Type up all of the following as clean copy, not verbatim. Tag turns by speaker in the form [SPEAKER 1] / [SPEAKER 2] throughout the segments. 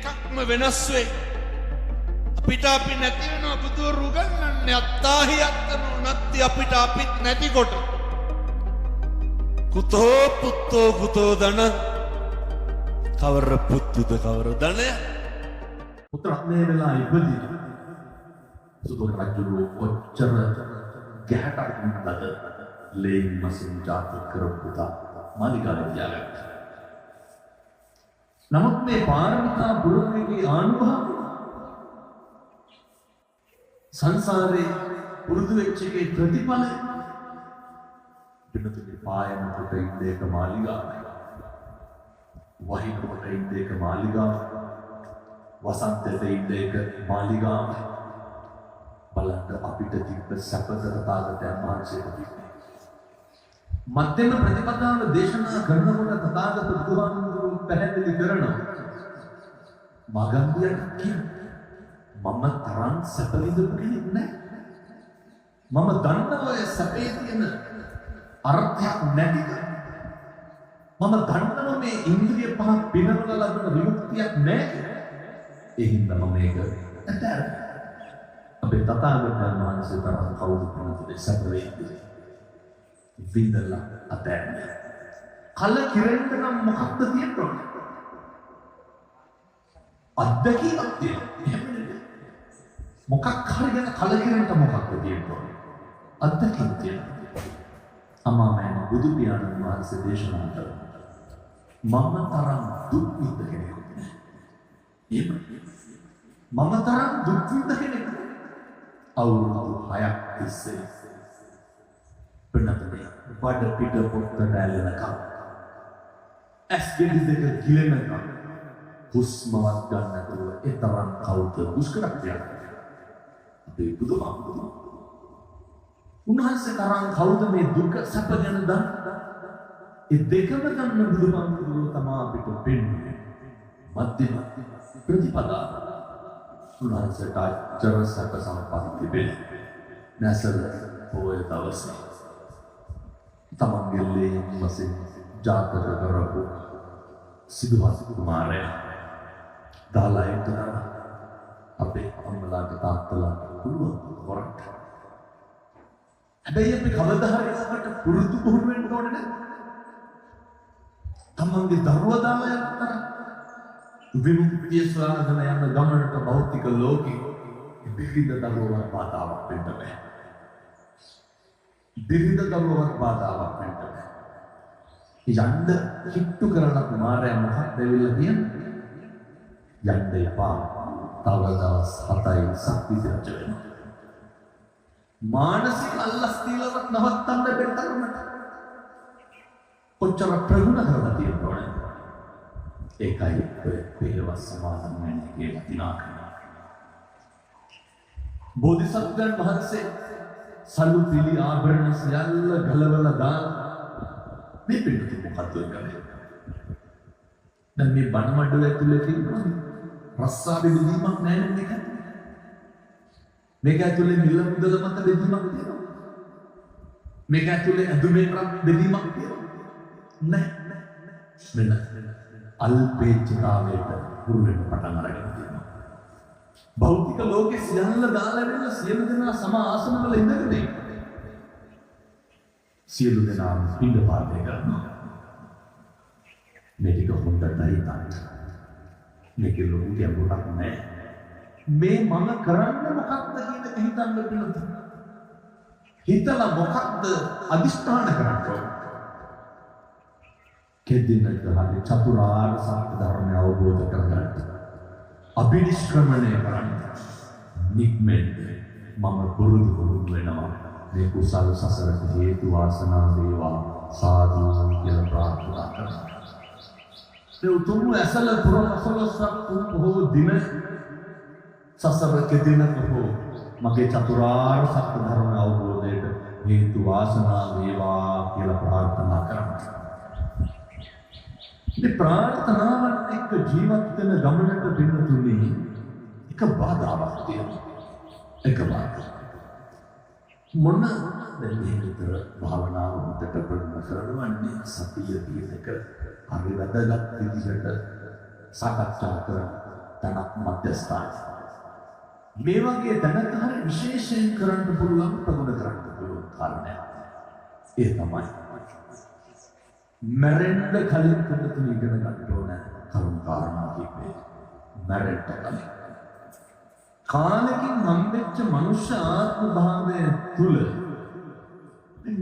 [SPEAKER 1] එකක්ම වෙනස් වෙයි. අපිට අපි නැති වෙනවා බුදුවරු උගන්වන්නේ අත්තාහි අත්තනෝ නැති අපිට අපිත් නැතිකොට. කුතෝ පුත්තෝ කුතෝ ධන කවර පුත්තුද කවර ධනය.
[SPEAKER 2] පුත්‍රා මේ වෙලා ඉපදී සුදු රජුගේ කොච්චර ගැහැටක් වුණාද ලේන් මසින් ජාති කරපුතා මාලිගාවේ තියාගත්තා. නමුත් මේ පාරමිතා පුරවීමේ ආනුභාවය සංසාරේ පුරුදු වෙච්ච එකේ ප්‍රතිඵලය පින්නතුනේ පායන කොට ඉන්නේක මාලිගාවයි. වහින කොට ඉන්නේක මාලිගාවයි. වසන්තයේ ඉන්නේක මාලිගාවයි. බලන්න අපිට තිබ්බ සැපත තථාගතයන් වහන්සේට තිබ්බේ. මධ්‍යම ප්‍රතිපදාව දේශනා කරනකොට තථාගත බුදුහාමුදුරුවෝ පැහැදිලි කරනවා. මගන්දියට කියන මම තරම් සැප විඳපු කෙනෙක් නෑ. මම දන්නවා ඔය සැපේ තියෙන අර්ථයක් නැතිද. මම දන්නවා මේ ඉන්ද්‍රිය පහ පිනවල ලබන විමුක්තියක් නෑ. ඒ හින්දා මම මේක අත්හැරලා අපේ තථාගතයන් වහන්සේ තරම් කවුද පිළිතුරේ සැප වෙන්නේ. විඳලා අතෑරලා කල කිරෙන්න නම් මොකක්ද තියෙන්නේ? අත්දැකීමක් තියෙනවා. මොකක් හරි ගැන කල කිරෙන්න මොකක්ද තියෙන්නේ? අත්දැකීම් තියෙනවා. අමාමෑන බුදු පියාණන් වහන්සේ දේශනා කළා. මම තරම් දුක් විඳ කෙනෙක් නෑ. මම තරම් දුක් විඳ කෙනෙක් අවුරුදු 6ක් තිස්සේ පින්නතුනේ බඩ පිට පොත්ත දැලෙනකම් ඇස් ගෙඩි දෙක ගිලෙනකම් හුස්මවත් ගන්න නැතුව ඒ තරම් කවුද දුෂ්කරක් තියන්නේ. අපේ බුදුහාමුදුරුවෝ උන්වහන්සේ තරම් කවුද මේ දුක සැප ගැන දන්නේ? ඒ දෙකම ගන්න බුදුහාමුදුරුවෝ තමයි අපිට පෙන්වන්නේ. මධ්‍යම ප්‍රතිපදාව. උන්වහන්සේට අච්චර සැප සම්පත් තිබෙන්නේ නැසල පොය දවසේ තමන්ගේ ලේන් වශයෙන් ජාතක කරපු සිදුහත් කුමාරයා දාලා එතන අපේ අම්මලාට තාත්තලාට පුළුවන් වරට. හැබැයි අපි කවදා හරි ඔකට පුරුදු පුහුණු වෙන්න ඕනේ නේද? තමන්ගේ දරුවා දාලා යන්න විමුක්තිය සොයාගෙන යන ගමනට භෞතික ලෝකේ බිරිඳ දරුවක් බාධාවක් වෙන්න බෑ. බිරිඳ දරුවක් බාධාවක් වෙන්න බෑ. යන්න කිට්ටු කරන කුමාරයා මොකක්ද වෙලා කියන්නේ? යන්න එපා. තව දවස් 7යි සක්විති රජ වෙනවා. මානසික අල්ලස් දීලවත් නවත්තන්න බැටරමට. කොච්චර ප්‍රගුණ කරලා තියෙනවද? ඒකයි ඔය පෙරවස් සමාදන් වෙන්නේ කියලා තිනාකන. බෝධිසත්වයන් වහන්සේ සල්ලු පිළි ආභරණ සියල්ල ගලවලා දාන මේ පිටුතු මොකද්ද කරන්නේ? දැන් මේ බණ මඩුව ඇතුලේ තියෙන රස්සාවේ බෙදීමක් නැහැ නේද? මේක ඇතුලේ මිල මුදල මත බෙදීමක් තියෙනවා. මේක ඇතුලේ ඇඳුමේ බෙදීමක් තියෙනවා. නැහැ. මෙන්න අල්පේච්ඡතාවයට හුරු වෙන පටන් අරගෙන තියෙනවා. භෞතික ලෝකේ සියල්ල දාලා වෙන සියලු දෙනා සම ආසනවල ඉඳගෙන සියලු දෙනා පින්ඩ පාතේ කරනවා. මේක හොඳටයි තාත්තා. මේක ලොකු ගැඹුරක් නෑ. මේ මම කරන්නේ මොකක්ද කියන එක හිතන්න පිළිතුර. හිතලා මොකක්ද අදිෂ්ඨාන කරන්නේ? කෙදිනක හරි චතුරාර්ය සත්‍ය ධර්මය අවබෝධ කරගන්න. අභිනිෂ්ක්‍රමණය කරන්න. නික්මෙන්න මම පුරුදු වෙනවා. මේ කුසල සසරට හේතු වාසනා වේවා සාදු කියලා ප්‍රාර්ථනා කරනවා. ඒ උතුම් ඇසල පුරවසලසක් පොහොව දින සසර කෙදිනක හෝ මගේ චතුරාර්ය සත්‍ය ධර්ම අවබෝධයට හේතු වාසනා වේවා කියලා ප්‍රාර්ථනා කරනවා. මේ ප්‍රාර්ථනාවන් එක්ක ජීවත් වෙන ගමනට පින්නතුනේ එක බාධාවක් තියෙනවා. එක බාධා. මොන දැන් මේකට භාවනාව හොඳට ප්‍රගුණ කරනවන්නේ සතිය කියන එක හරි වැදගත් විදිහට සාකච්ඡා කරලා තනක් මධ්‍යස්ථාන. මේ වගේ තැනක හරි විශේෂයෙන් කරන්න පුළුවන් ප්‍රගුණ කරන්න පුළුවන් කාරණයක්. ඒ තමයි මැරෙන්න කලින් පින්නතුන් ඉගෙන ගන්න ඕන කරුණු කාරණා කිව්වේ. මැරෙන්න කලින් කාලෙකින් හම්බෙච්ච මනුෂ්‍ය ආත්ම භාවය තුල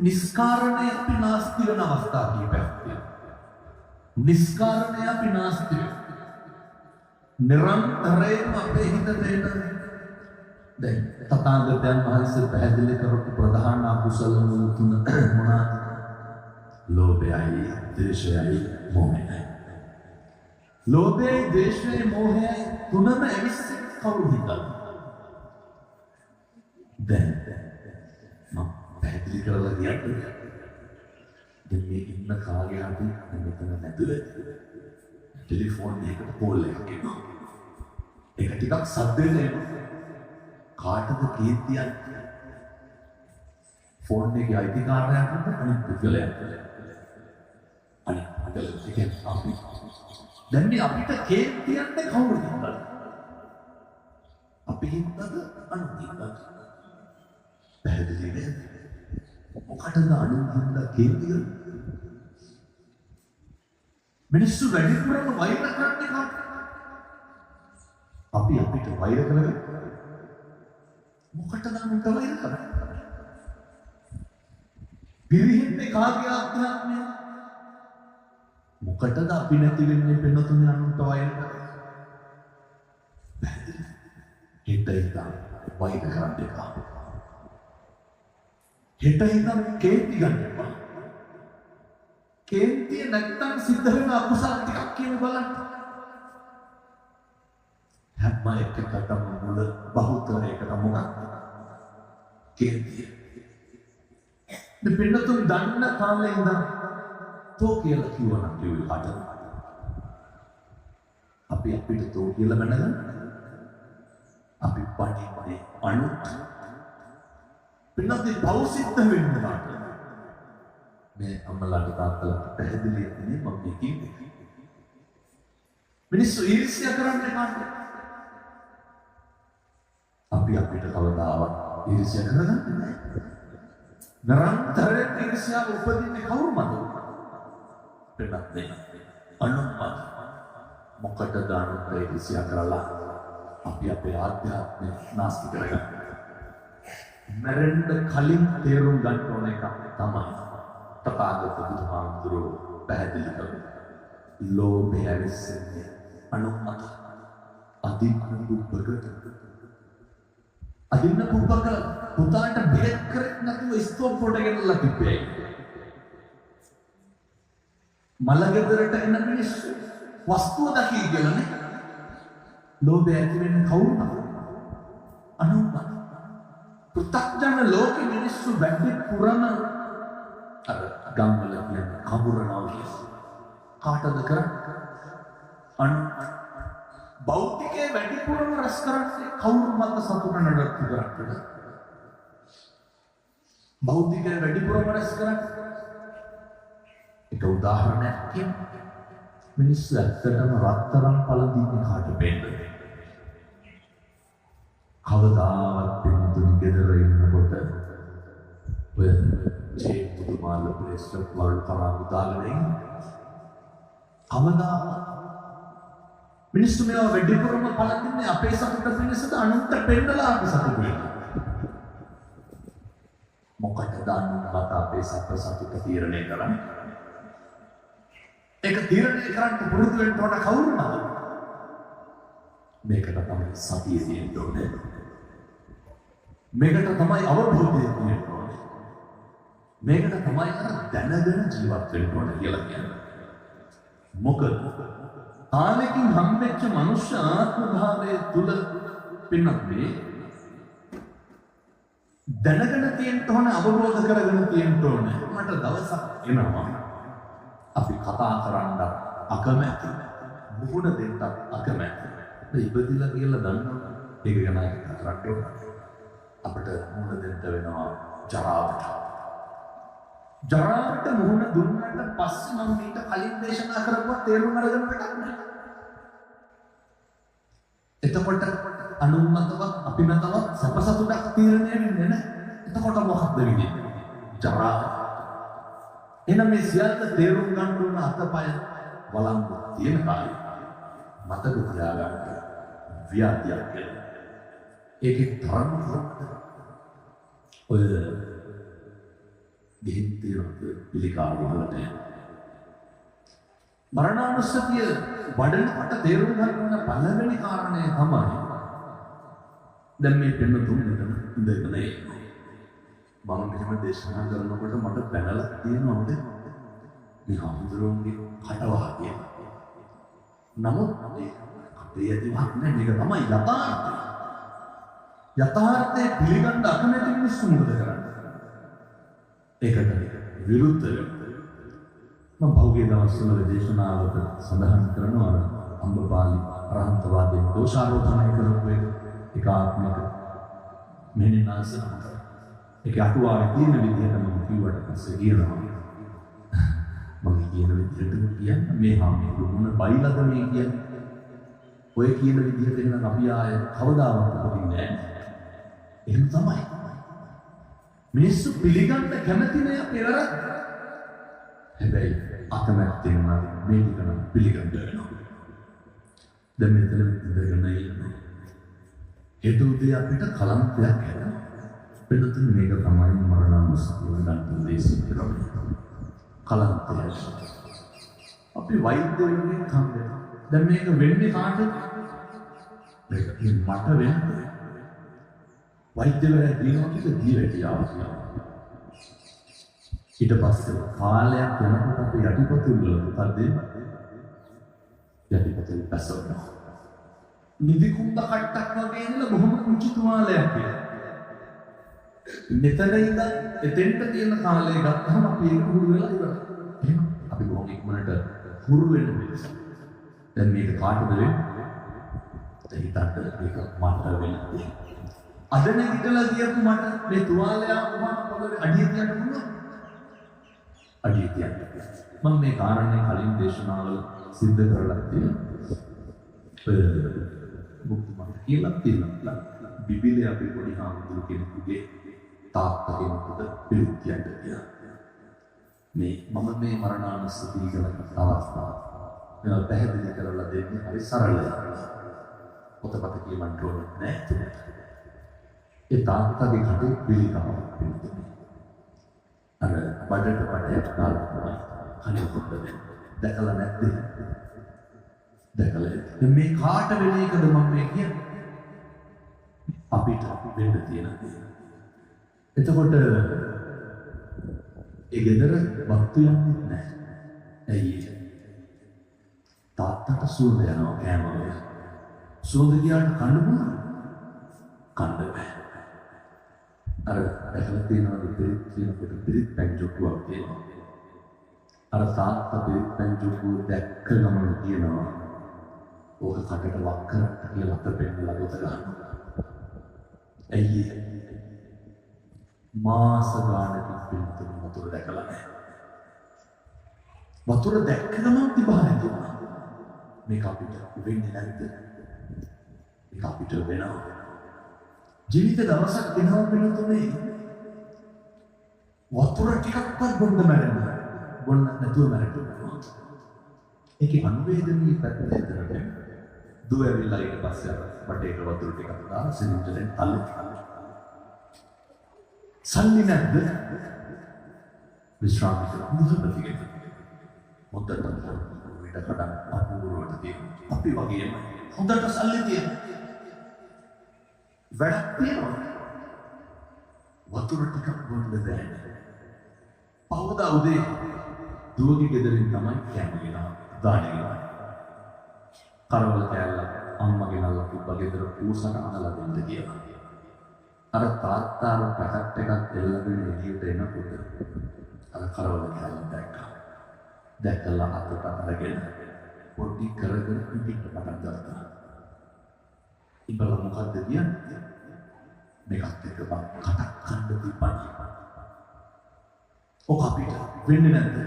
[SPEAKER 2] නිස්කාරණය අපි නාස්ති වෙන අවස්ථා කීපයක් තියෙනවා. නිස්කාරණය අපි නාස්ති වෙනවා. නිරන්තරයෙන්ම අපේ හිත දෙන දැන් තථාගතයන් වහන්සේ පැහැදිලි කරපු ප්‍රධාන අකුසල තුන මොනවාද? ලෝභයයි, ද්වේෂයයි, මෝහයයි. ලෝභයයි, ද්වේෂයයි, මෝහයයි තුනම ඇවිස්සෙ කවුරු හිතන්නේ? දැන් මම පැහැදිලි කරලා කියන්නේ දැන් මේ ඉන්න කාගේ හරි මෙතන නැතුව ටෙලිෆෝන් එකකට කෝල් එකක් එනවා. ඒක ටිකක් සද්දෙන් එනවා. කාටද කීර්තියක්? ෆෝන් එකේ අයිතිකාරයාට අනිත් පුද්ගලයාට. අනිත් පුද්ගලයාට අපි දැන් මේ අපිට කීර්තියන්නේ කවුරුද? අපි හිතද අනිත් හිතද? පැහැදිලි නේද? මොකටද අනුන්ට කීර්තිය? මිනිස්සු වැඩිපුරම වෛර කරන්නේ කාටද? අපි අපිට වෛර කරන්නේ මොකටද අනුන්ට වෛර කරන්නේ? පිරිහින්නේ කාගේ ආත්මය? මොකටද අපි නැති වෙන්නේ පින්නතුන් අනුන්ට වෛර කරන්නේ? පැහැදිලි. හිත වෛර කරන්න එපා. හිත කේන්ති ගන්න එපා. කේන්තිය නැත්තම් සිද්ධ වෙන අකුසල ටිකක් කියන්න බලන්න. හැම එකකටම මුල බහුතරයකට මොකක්ද? කේන්තිය. මේ පින්නතුන් දන්න කාලේ ඉඳන් තෝ කියලා කිව්වනම් කිව්වේ කාටද? අපි අපිට තෝ කියලා මනගන්න. අපි පණින්නේ අනුත් පින්නතුන් පෞසිද්ධ වෙන්න ගන්න. මේ අම්මලාට තාත්තලාට පැහැදිලි වෙන්නේ මම මේ කියන්නේ. මිනිස්සු ඊර්ෂ්‍යා කරන්නේ කාටද? අපි අපිට කවදාවත් ඊර්ෂ්‍යා කරන්නේ නැහැ. නිරන්තරයෙන් ඊර්ෂ්‍යාව උපදින්නේ කවුරුමද? පින්නත් අනුන්මද? මොකටද අනුන්ට ඊර්ෂ්‍යා කරලා අපි අපේ ආධ්‍යාත්මය නාස්ති කරගන්නේ? මැරෙන්න කලින් තේරුම් ගන්න ඕන එක තමයි තථාගත බුදුහාමුදුරුවෝ පැහැදිලි කළේ. ලෝභය ඇවිස්සෙන්නේ අනුමත අදින්න පුබ්බක පුතාට බෙහෙත් කරේ නැතුව ස්තෝප් පොඩ ගෙනල්ලා තිබ්බේ. මලගෙදරට එන මිනිස්සු වස්තුව දකී කියලානේ. ලෝභය ඇති වෙන්නේ කවුරුද? අනුමත. පෘථග්ජන ලෝකෙ මිනිස්සු වැඩි පුරන අර ගම්වල කියන කඹරනවා කියන්නේ කාටද කරන්නේ? භෞතිකයේ වැඩි පුරන රස කරන්නේ කවුරු මත සතුට නඩත්තු කරන්නේ? භෞතිකයේ වැඩි පුරන රස කරන්නේ ඒක උදාහරණයක් කියන්නේ මිනිස්සු ඇත්තටම රත්තරන් පළඳින්නේ කාට වෙන්නේ? කවදාවත් පින්තුනි ගෙදර ඉන්නකොට ඔය චේතුමාල ප්‍රේස්ලක් වල කරාමු දාගෙන කවදාවත් මිනිස්සු මේවා වැඩිපුරම පළඳින්නේ අපේ සතුට පිණිසද අනුන්ට පෙන්නලා අපි සතුට වෙනවා. මොකටද අනුන්ට අපේ සතුට තීරණය කරන්නේ? ඒක තීරණය කරන්න පුරුදු වෙන්න ඕන කවුරුද? මේකට තමයි සතිය තියෙන්න ඕනේ. මේකට තමයි අවබෝධය තියෙන්න ඕනේ. මේකට තමයි දැනගෙන ජීවත් වෙන්න ඕනේ කියලා කියන්නේ. මොකද කාලෙකින් හම්බෙච්ච මනුෂ්‍ය ආත්ම භාවයේ තුල පින්නන්නේ දැනගෙන තියෙන්න ඕනේ, අවබෝධ කරගෙන තියෙන්න ඕනේ. මට දවසක් එනවා අපි කතා කරන්න අකමැති, මුහුණ දෙන්න අකමැති. ඉපදිලා කියලා දන්නවා. ඒක ගැන කතා කරන්න අපිට මුහුණ දෙන්න වෙනවා ජරාවට. ජරාවට මුහුණ දුන්නාට පස්සේ මම ඊට කලින් දේශනා කරපුවා තේරුම් අරගෙන වැඩක් නැහැ. එතකොට අනුමතවත් අපි මතවත් සපසතුටක් තීරණය වෙන්නේ නැහැ. එතකොට මොකක්ද වෙන්නේ? ජරාව. එහෙනම් මේ සියල්ල තේරුම් ගන්න ඕන අතපය වළංගු තියෙන කාලේ මතක තියාගන්න ව්‍යාධියක් කියලා. ඒකේ තරම් ඔය දෙහින් තියෙන පිළිකාව වලට මරණානුස්සතිය වඩනකොට තේරුම් ගන්න පළවෙනි කාරණය තමයි දැන් මේ පෙන්න තුන් දෙනා ඉඳගෙන ඉන්නේ. මම මෙහෙම දේශනා කරනකොට මට පැනලා තියෙනවද මේ හඳුරුන්ගේ කටවාගේ. නමුත් අපේ ඇතිවක් නෑ, මේක තමයි යථාර්ථය. යථාර්ථය පිළිගන්න අකමැති මිනිස්සු මොකද කරන්නේ? ඒකට විරුද්ධව මම පහුගිය දවස්වල දේශනාවක සඳහන් කරනවා අම්බපාලි අරහන්තවාදයෙන් දෝෂාරෝපණය කරපු එක ආත්මික මෙහෙණිනාසන. ඒක අටුවාවේ තියෙන විදිහට මම කිව්වට පස්සේ කියනවා මම කියන විදිහට කියන්නේ මේ හැම මොන බයිලද මේ කියන්නේ. ඔය කියන විදිහට එනවා අපි ආය කවදාවත් උපදින්නේ නැහැ. එහෙම තමයි. මිනිස්සු පිළිගන්න කැමති නෑ අපේ වැරද්ද. හැබැයි අකමැත්තෙන් නම් මේක නම් පිළිගන්න වෙනවා. දැන් මෙතන ඉඳගෙන ඉන්නේ. හෙට උදේ අපිට කලන්තයක් හැදෙනවා. වෙනතුන් මේක තමයි මරණානුස්සතිය ගන්න දේශිත කරන්නේ. කලන්තය. අපි වෛද්‍යවරුන්ගෙන් කන්නේ. දැන් මේක වෙන්නේ කාටද? මේක මට වෙන්නේ. වෛද්‍යවරයා දිනනවා කියලා දී වැටියා. ඊට පස්සේ කාලයක් යනකොට අපේ යටිපතුල් වල මොකද යටිපතුල් පැසවෙනවා. නිදි කුඹ කට්ටක් වගේ ඉන්න බොහොම කුංචි තුවාලයක් කියලා. මෙතන ඉඳන් එතෙන්ට තියෙන කාලය ගත්තම අපි ඒක හුරු වෙලා ඉවරයි. එහෙනම් අපි බොහොම ඉක්මනට හුරු වෙන්න වෙනවා. දැන් මේක කාටද වෙන්නේ? හිතන්න මේක මට වෙන්නේ. අද නැගිටලා ගියපු මට මේ තුවාලය වුණා පොළවේ අඩිය තියන්න පුළුවන්. අඩිය තියන්න. මම මේ කාරණේ කලින් දේශනාවල සිද්ධ කරලා තියෙනවා. මුක්ති මට කියලා තියෙනවා. බිබිලේ අපි පොඩි හාමුදුරු කෙනෙකුගේ තාත්තා කෙනෙකුට පිළිත් කියන්න කියලා. මේ මම මේ මරණානුස්සතිය කරන අවස්ථාව මම පැහැදිලි කරලා දෙන්නේ හරි සරලයි. පොතපත කියවන්න ඕනේ නැහැ. ඒ තාත්තගේ කටේ පිළිකාවක් පිළිතුරු. අර බඩට වටයක් දාලා තමයි කන්නේ පොඩ්ඩක් දැකලා නැද්ද? දැකලා. දැන් මේ කාට වෙන එකද මම මේ කියන්නේ? අපිට වෙන්න තියෙන දේ. එතකොට ඒ ගෙදර වත්තු යන්නේ නැහැ. ඇයි ඒ? තාත්තට සුවඳ යනවා කෑම වල. සුවඳ ගියාට කන්න පුළුවන්ද? කන්න බෑ. අර දැකලා තියෙනවා පිළිත් කියනකොට පිළිත් පැංජොක්කුවක් තියෙනවා. අර තාත්තා පිළිත් පැංජොක්කුව දැක්ක ගමන් කියනවා ඕක කටට වක් කරන්න කියලා අත පෙන්නලා ගොත ගන්නවා. ඇයි මාස ගානකින් පිළිතුරු වතුර දැකලා නැහැ. වතුර දැක්ක ගමන් තිබහා නැතුණා. මේක අපිට වෙන්නේ නැද්ද? මේක අපිට වෙනවා. ජීවිත දවසක් දෙනවා පිළිතුරේ වතුර ටිකක්වත් බොන්න මැරෙන්න. බොන්න නැතුව මැරෙන්න. ඒකේ අනුවේදනීය පැත්ත දෙතරට දුව ඇවිල්ලා ඊට පස්සේ බටේට වතුර ටිකක් දාලා සිලින්ඩරෙන් අල්ලලා සල්ලි නැද්ද? විශ්‍රාමික මුදපතිගෙන් හොඳට විඩ කඩන් අපූර්වට තියෙනවා. අපි වගේම හොඳට සල්ලි තියෙනවා. වැඩක් තියෙනවා. වතුර ටිකක් බොන්න බෑ. පහවදා උදේ දුවගේ ගෙදරින් තමයි කෑම දාන්නේ. කරවල කෑල්ල අම්මගේ නල්ලා තිබ්බ ගෙදර පූසට අනලා දෙන්න කියලා. අර තාත්තා පැකට් එකක් එල්ලගෙන එළියට එනකොට අර කරවල කෑල්ල දැක්කා. දැක්කලා අතට අරගෙන පොඩි කරගෙන පිටිට පටන් ගත්තා. ඉබල මොකද්ද කියන්නේ? මේකත් එක්ක මම කටක් කන්න දීපන්නේ. ඔක අපිට වෙන්නේ නැද්ද?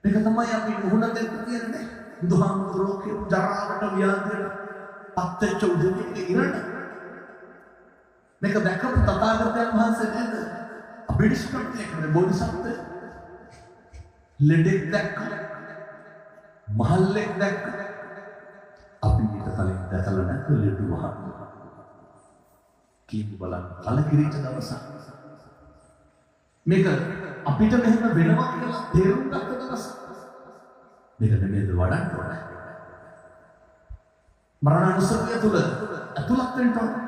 [SPEAKER 2] මේක තමයි අපි මුහුණ දෙන්න තියෙන්නේ. බුදුහාමුදුරුවෝ කියන ජරාවට ව්‍යාධියට පත්වෙච්ච උදවියගේ ඉරණ. මේක දැකපු තථාගතයන් වහන්සේ නේද? අපිට ස්කප්ටේ කරන බෝධිසත්වය. ලෙඩෙක් දැක්කා. මහල්ලෙක් දැක්කා. අපි ඊට කලින් දැකලා නැත ලෙඩ වහන්න. කීප බලන්න කලකිරීච්ච දවසක්. මේක අපිට මෙහෙම වෙනවා කියලා තේරුම් ගත්ත දවසක්. මේක නෙමෙයිද වඩන්න ඕනේ. මරණානුස්සතිය තුළ ඇතුළත් වෙන්න ඕනේ.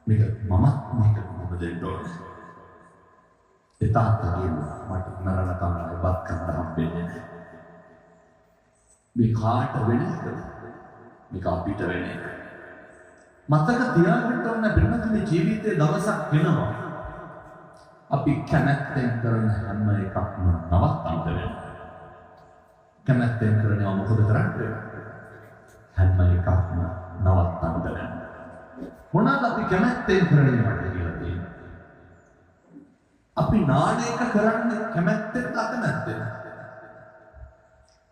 [SPEAKER 2] මේක මමත් මේක මොකද දෙන්න ඕනේ. එතාත්තගේ මට මරණ කම්මවත් කරන්න හම්බෙන්නේ නැහැ. මේ කාට වෙන එකද? මේක අපිට වෙන එක. මතක තියාගන්න ඕන බින්නතුනේ ජීවිතයේ දවසක් එනවා. අපි කැමැත්තෙන් කරන හැම එකක්ම නවත්තන්න වෙනවා. කැමැත්තෙන් කරනවා මොකද කරන්නේ? හැම එකක්ම නවත්තන්න වෙනවා. මොනවාද අපි කැමැත්තෙන් කරන්නේ කියලා තියෙන්නේ? අපි නාඩේක කරන්නේ කැමැත්තෙන් අකමැත්තෙන්.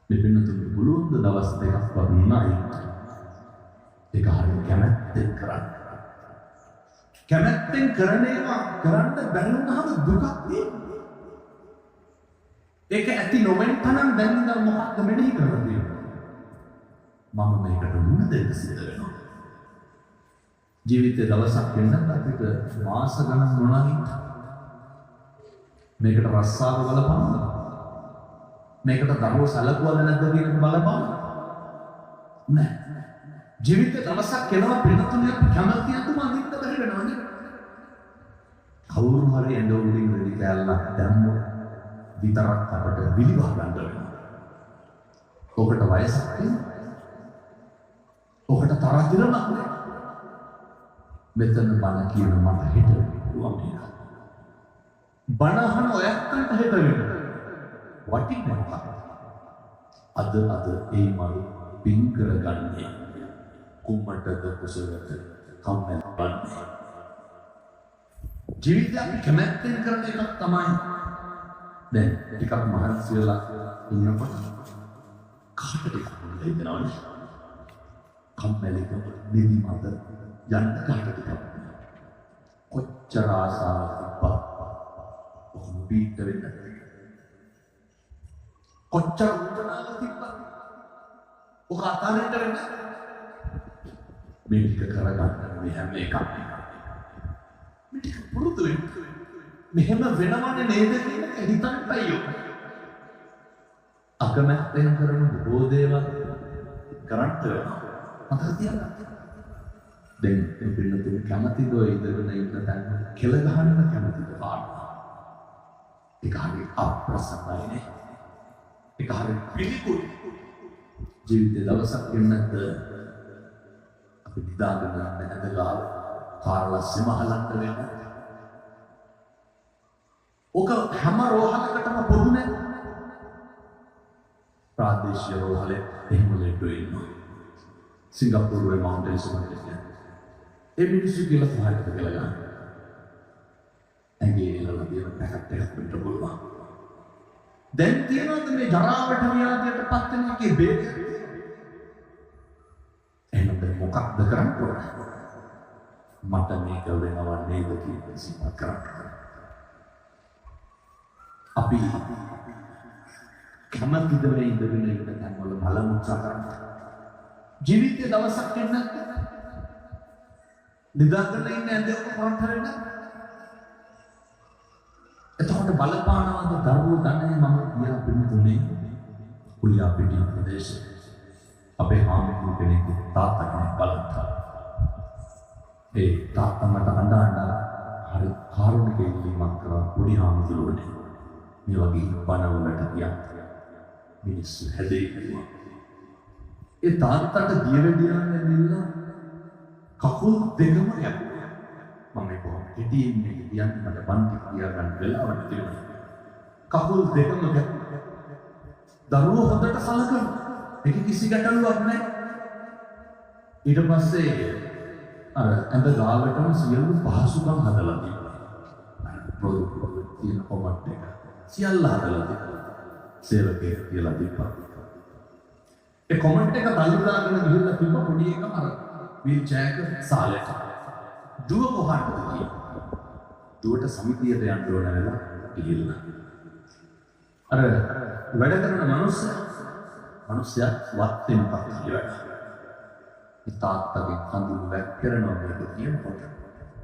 [SPEAKER 2] මේ බින්නතුනේ බුලුන්ද දවස් දෙකක් වුණායි. ඒක හරිය කැමැත්තෙන් කරන්න. කැමැත්තෙන් කරන ඒවා කරන්න බැරි වුණාම දුකක් තියෙනවා. ඒක ඇති නොවෙන්න තරම් දැන් ඉඳන් මොකක්ද මෙනෙහි කරන්නේ? මම මේකට මුණ දෙන්න සිද්ධ වෙනවා. ජීවිතේ දවසක් වෙනත් අපිට මාස ගණන් මොනවායි මේකට රස්සාව බලපාන. මේකට දරුවෝ සැලකුවද නැද්ද කියන බලපාන. නෑ. ජීවිතේ දවසක් එනවා පිළිතුරු අපි කැමති අතුම අදින්න බැරි වෙනවා නේද? කවුරු හරි ඇඬෝලින් රෙදි කැල්ලක් දැම්මොත් විතරක් අපට විලිවහ ගන්න වෙනවා. ඔකට වයසක් තියෙනවා. ඔකට තරහ දිරමක් නෑ. මෙතන බණ කියන මට හිත පුළුවන් නේද? බණ අහන ඔයත්න්ට හිත වෙනවා. වටින්නේ මොකක්ද? අද ඒ මල් පින් කරගන්නේ කුම්මටද කුසලද කම්මැලිවන්නේ. ජීවිතය අපි කැමැත්තෙන් කරන එකක් තමයි. දැන් ටිකක් මහන්සි වෙලා ඉන්නකොට කාටද හිතෙනවනේ? කම්මැලිකම නිදිමත යන්න කාටද? කොච්චර ආසාවක් තිබ්බත් ඔහොම පිට වෙන්න. කොච්චර උත්සාහයක් තිබ්බත් ඔක අතාරින්න වෙන්න. මේක කරගන්න මේ හැම එකක්ම මේක පුරුදු වෙන්න. මෙහෙම වෙනවන්නේ නේද කියන එක හිතන්න අයියෝ. අකමැත්තෙන් කරන බොහෝ දේවල් කරන්න වෙනවා. මතක තියාගන්න. දැන් මේ පිළිතුරු කැමතිද ඔය ඉඳගෙන ඉන්න තැන කෙල ගහන්න කැමතිද පාඩම? ඒක හරි අප්‍රසන්නයි. ඒක හරි පිළිකුල්. ජීවිතේ දවසක් එන්නත් අපි නිදාගෙන නැදලා කාර්ලස්සේ මහලන්ට වෙන්න. ඔක හැම රෝහලකටම පොදු නේද? ප්‍රාදේශීය රෝහලේ එහෙම ලෙඩ ඉන්නවා. සිංගප්පූරුවේ මවුන්ටේන්ස් වලට ඒ මිනිස්සු කියලා කොහටද කියලා ගන්න. ඇඟේ එළලා තියෙන පැකට් එකක් වෙන්න පුළුවන්. දැන් තියනවාද මේ ජරාවට ව්‍යාධියට පත් වෙන එකේ බේද? එහෙනම් මොකක්ද කරන්න ඕන? මට මේක වෙනව නේද කියලා සිතක් කරන්න. අපි කැමතිද මේ ඉඳගෙන ඉන්න තැන් වල බලමු කරන්න. ජීවිතේ දවසක් එන්න නිදාගෙන ඉන්න ඇඳේ ඔක කරන්න හරින්න. එතකොට බලපානවද දරුවෝ දන්නේ මම ගියා පිටුනේ කුලියා පිටින් ප්‍රදේශේ. අපේ හාමුදුරුවෝ කෙනෙක් තාත්තා කෙනෙක් බලන්න. ඒ තාත්තා මට අඬා හරි කාරුණික ඉල්ලීමක් කරා පොඩි හාමුදුරුවනේ. මේ වගේ බණවලට ගියා. මිනිස්සු හැදෙන්නවා. ඒ තාත්තට දියවැඩියන් ඇවිල්ලා කකුල් දෙකම යපුවා. මම කොහොමද හිටියේ මේ කියන්නේ මට බන්ටි කියා ගන්න වෙලාවට තිබුණා. කකුල් දෙකම යපුවා. දරුවෝ හොඳට සලකනවා. ඒක කිසි ගැටලුවක් නැහැ. ඊට පස්සේ අර ඇඳ ගාවටම සියලු පහසුකම් හදලා තිබුණා. ප්‍රොඩක්ට් තියෙන කොමට් එක සියල්ල හදලා තිබුණා. සේවකයෙක් කියලා තිබ්බා. ඒ කමෙන්ට් එක තල්ලු දාගෙන ගිහිල්ලා තිබ්බ පොඩි එකම අර වීල් චෙයාර් එක සාලෙට. දුව කොහටද ගියේ? දුවට සමිතියට යන්න ඕන වෙලා ගිහිල්ලා. අර වැඩ කරන මිනිස්සයා වත්තේ මොකක්ද කියලා. ඒ තාත්තගේ කඳුළු වැක්කරනවා මේක කියනකොට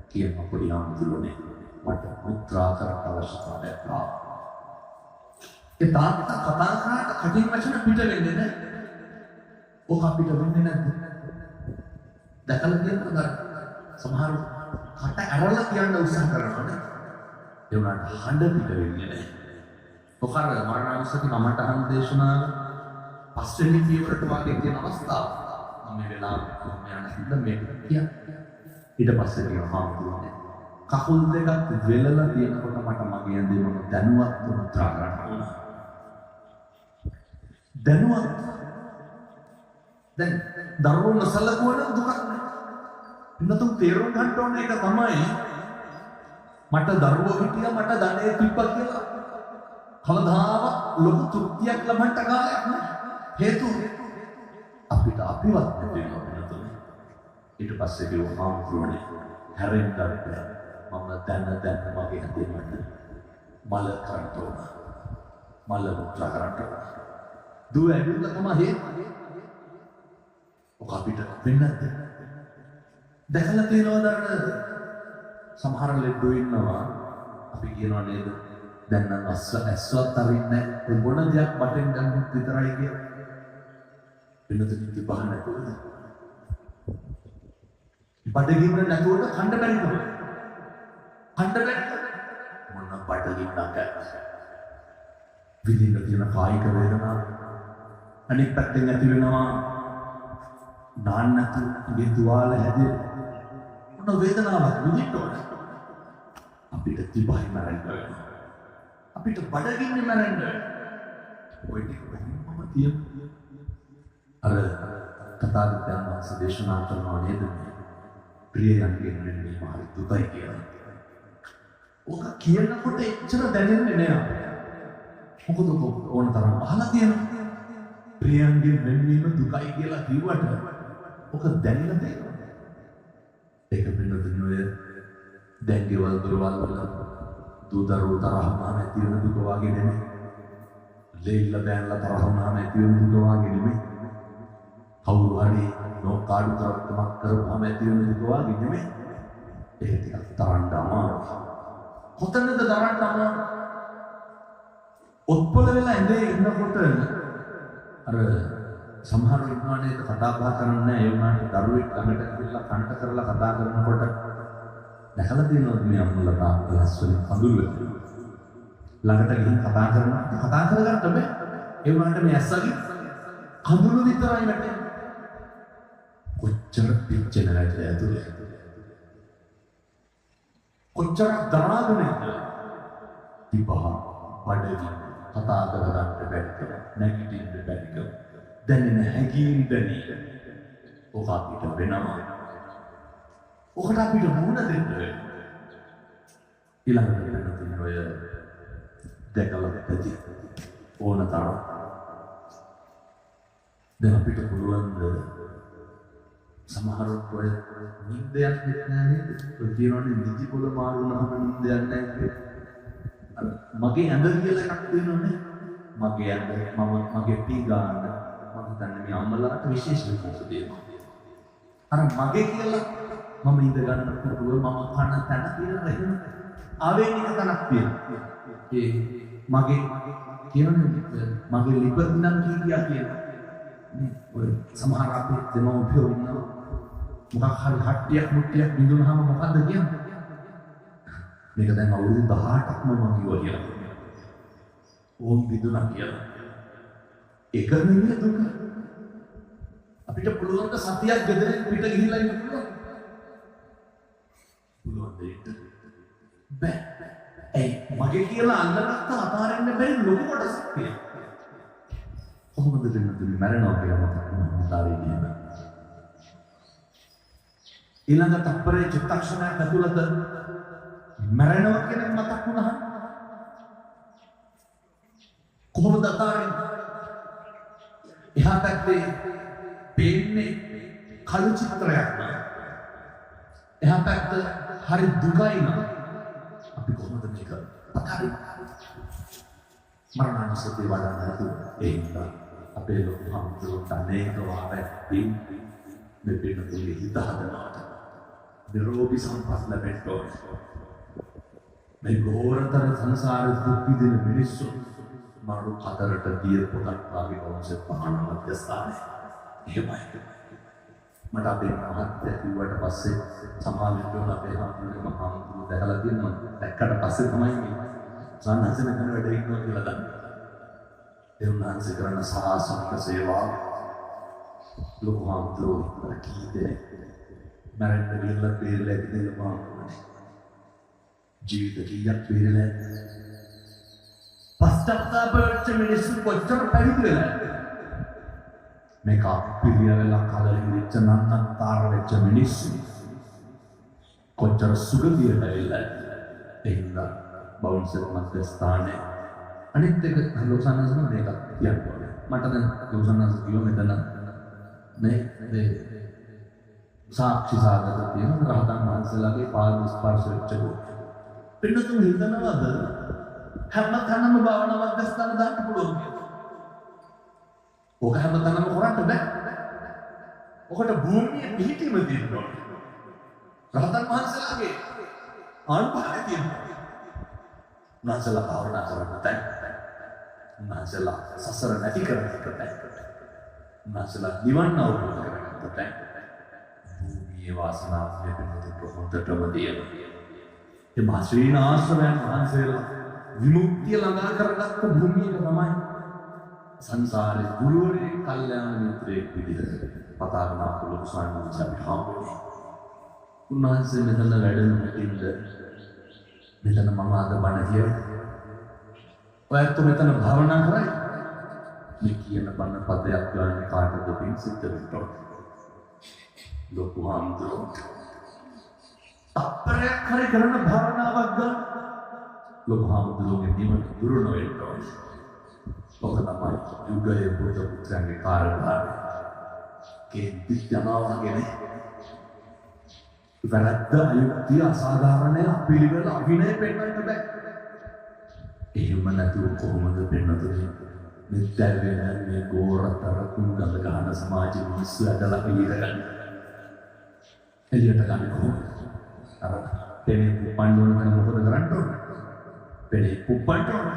[SPEAKER 2] කියන පොඩි ආම්දුරනේ මට මුත්‍රා කරන්න අවශ්‍යතාවයක් ආවා. ඒ තාත්තා කතා කරාට කටින් වචන පිට වෙන්නේ නැහැ. ඕක අපිට වෙන්නේ නැද්ද? දැකලා තියෙනවද? සමහර කට ඇරලා කියන්න උත්සාහ කරනවනේ. ඒ වුණාට හඬ පිට වෙන්නේ නැහැ. ඔක අර මරණාසති මමට අහන දේශනාව පස්වෙනි පියවරට වාගේ තියෙන අවස්ථාව. මම මේ වෙලාවට කොහොම යන හින්දා මේක කියන්නේ. ඊට පස්සේ කියනවා හාමුදුරුවනේ කකුල් දෙකක් වෙලලා තියෙනකොට මට මගේ ඇඳේ මම දැනුවත් මුත්‍රා කරන්න ඕන. දැනුවත් දැන් දරුවෝ නොසලකුවන දුකක් නෑ. ඉන්නතුන් තේරුම් ගන්න ඕන එක තමයි මට දරුවෝ හිටියා මට ධනෙ තිබ්බා කියලා කවදාවත් ලොකු තෘප්තියක් ලබන්න කාලයක් නෑ. හේතුව අපිට අපිවත් නැතිවෙනවා නේද? ඊට පස්සේ කිව්වා හාමුදුරුවනේ හැරෙන්න බෑ. මම දැන මගේ ඇඳේ මට මල කරන්න ඕන. මල මුත්‍රා කරන්න ඕන. දුව ඇවිල්ලා තමයි හේතුව. ඔක අපිට වෙන්නේ නැද්ද? දැකලා තියෙනවද අර සමහර ලෙඩෝ ඉන්නවා අපි කියනවා නේද දැන් නම් ඇස්වත් අරින්නේ නැහැ මොන දෙයක් බටෙන් ගන්නත් විතරයි කියලා. වෙනතුන් තිබහන නැතුවද? බඩගින්න නැතුවට කන්න බැරි නෝ. කන්න බැරි මොන බඩගින්නක් විඳින්න තියෙන කායික වේදනාව අනිත් පැත්තෙන් ඇති වෙනවා නාන්නතු ගේ තුවාල හැදේ මොන වේදනාවක් විඳින්න ඕනේ. අපිට තිබහයි මරන්න වෙනවා. අපිට බඩගින්න මරන්න ඔය ටික මම තියමු. අර තථාගතයන් වහන්සේ දේශනා කරනවා නේද ප්‍රියයන්ගෙන් මෙන්නේ මාරි දුකයි කියලා. ඔක කියනකොට එච්චර දැනෙන්නේ නෑ. මොකද ඕන තරම් අහලා තියෙනවා. ප්‍රියයන්ගෙන් මෙන්නීම දුකයි කියලා කිව්වට ඔක දැනෙලා තියෙනවා. ඒක වෙනදුනේ ඔය දැන් ගෙවල් දොරවල් වල දූ දරුවෝ තරහම නැති වෙන දුක වගේ නෙමෙයි. ලෙල්ල බෑන්ලා තරහම නැති වෙන දුක වගේ නෙමෙයි. කවුරු හරි නොකාඩු තරක්කමක් කරපුවාම ඇති වෙන දුක වගේ නෙමෙයි. ඒක ටිකක් තරන්න අමාරුයි. කොතනද තරන්න අමාරු? ඔත්පල වෙලා ඉඳේ ඉන්නකොට අර සමහර විද්වානයේ කතා බහ කරන්නේ නැහැ. ඒ වුණාට දරුවෙක් ළඟට ගිහිල්ලා කන්ට කරලා කතා කරනකොට දැකලා තියෙනවද මේ අම්මලා තාත්තලා ලස්සන කඳුළු ළඟට ගිහින් කතා කරනවා. කතා කරගන්න බෑ. ඒ වුණාට මේ ඇස්සගේ කඳුළු විතරයි වැටෙන්නේ. කොච්චර පිච්චෙන රැට ඇතුලේ කොච්චර දරාගෙන තිබහ බඩගින්න කතා කරගන්න බැරිකම නැගිටින්න බැරිකම දැනෙන හැඟීම් දැනී ඔක අපිට වෙනවා. ඔකට අපිට මුහුණ දෙන්න ඊළඟට වෙන ඔය දැකලා ඇති ඕන තරම් දැන් අපිට පුළුවන් සමහරවිට ඔය නිින්දයක් නැහැ නේද? ඔය කියනවානේ නිදි පොළ මාරු වුණාම නිින්දයක් නැහැ. මගේ ඇඳ කියලා එකක් තියෙනවනේ. මගේ ඇඳ මගේ පීගාන මම හිතන්නේ මේ අම්මලාට විශේෂ වෙනසක් දෙනවා. අර මගේ කියලා මම ඉඳ ගන්න පුරුව මම කන තන කියලා රහින ආවේනික තනක් තියෙනවා. ඒ මගේ කියනනේ මගේ ලිපින්නම් කියා කියනවා. ඔය සමහර අපේ දෙමව්පියෝ ඉන්නවා. මොකක් හරි හට්ටියක් මුට්ටියක් බිඳුනහම මොකද්ද කියන්නේ? මේක දැන් අවුරුදු 18ක්ම මම කිව්වා කියලා. ඕම් බිඳුනා කියලා. ඒක නෙමෙයි දුක. අපිට පුළුවන් සතියක් ගෙදරින් පිට ගිහිල්ලා ඉන්න පුළුවන්. පුළුවන් දෙයක්. බෑ. ඒ මගේ කියලා අල්ලගත්ත අතාරින්න බැරි ලොකු කොටසක් තියෙනවා. කොහොමද දෙන්නේ මරණව කියලා මතක් වෙනවා. ඊළඟ තප්පරේ චිත්තක්ෂණයක් ඇතුළත මරණව කියන මතක් වුණා. කොහොමද අතාරින්නේ? එහා පැත්තේ පේන්නේ කළු චිත්‍රයක් නේද? එහා පැත්ත හරි දුකයි නේද? අපි කොහොමද මේක අතාරින්නේ? මරණානුස්සතිය වඩන්න නැතුව ඒ හින්දා අපේ ලොකු හම්දුරට අනේක වාරයක් මේ පින්නතුන්ගේ හිත හදනවාට නිරෝගී සම්පත් ලැබෙන්න ඕනේ. මේ ගෝරතර සංසාරේ දුක් විඳින මිනිස්සු මරු අතරට දිය පොතක් වාගේ වංශ පහන මැදස්ථානේ. එහෙමයි. මට අපේ මහත්තයා කිව්වට පස්සේ සමාවෙන්න අපේ හම්දුරේ දැකලා තියෙනවා. දැක්කට පස්සේ තමයි මේ සන්නහසේ මෙතන වැඩ ඉන්නවා කියලා දන්නේ. ඒ උන්වහන්සේ කරන සාසනික සේවාව ලොකු හම්දුරෝ කී දෙනෙක් මරන්න ගියලා බේරලා ඉඳලා ජීවිත කීයක් බේරලා පස්චත්තාප වෙච්ච මිනිස්සු කොච්චර පැවිදිලා මේක පිළිවෙලක් හදලා ඉච්ච නන්නතර වෙච්ච මිනිස්සු කොච්චර සුගතියට ඇවිල්ලා එහෙනම් බවුන්සර් මැදස්ථානේ අනිත් එක ලෝසන්නස් මේක කියන්න මට දැන් ලෝසන්නස් කිලෝමීටර නේ සාක්ෂි සාධක තියෙන රහතන් වහන්සේලාගේ පාද ස්පර්ශ වෙච්ච පින්නතුන් හිතනවාද හැමතැනම භාවනා මධ්‍යස්ථාන දාන්න පුළුවන් කියලා? ඕක හැමතැනම කරන්න බෑ. ඔකට භූමියේ පිහිටීම තියෙනවා. රහතන් වහන්සේලාගේ ආනුභාවය තියෙනවා. උන්වහන්සේලා භාවනා කරන්න තැන්. උන්වහන්සේලා සසර නැති කරගන්න තැන්. උන්වහන්සේලා නිවන් අවබෝධ කරගන්න තැන්. භූමියේ වාසනාව ලැබෙන්නට හොඳටම තියෙනවා. ඒ මා ශ්‍රීනාශ්‍රමයන් වහන්සේලා විමුක්තිය ළඟා කරගත්ත භූමියක තමයි සංසාරේ ගුරුවරේ කල්යාණ මිත්‍රයෙක් විදිහට පතාගෙන අපලු සාන්නිධ්‍යය හම්බුනේ. උන්වහන්සේ මෙතන වැඩම හිටින්ද මෙතන මම අද බණ කියනවා. ඔයත් මෙතන භාවනා කරයි. මේ කියන බණ පදයක් ගන්න කාටද පින් සිද්ධ වෙන්න. ලොකු හම්දුරෝ අපරයක් හරි කරන භාවනාවක් ගන්න ලොකු හම්දුරෝගේ නිවන දුරු නොවෙන්න ඕනේ. ඔක තමයි යුගයේ බුද්ධ පුත්‍රයන්ගේ කාර්යභාරය. කේන්ති ජනාවගෙන වැරද්ද අයුක්තිය අසාධාරණය අපිළිවෙල අභිනය පෙන්වන්න බෑ. එහෙම නැතුව කොහොමද පෙන්වන්නේ? මෙත්තැවෙන මේ ගෝරතර කුංගල ගහන සමාජෙ මිනිස්සු ඇදලා පිළිගන්න. එළියට ගන්න කොහොමද? අර පෙනේ පුප්පන්න ඕන කෙනා මොකද කරන්න ඕන? පෙනේ පුප්පන්න ඕන.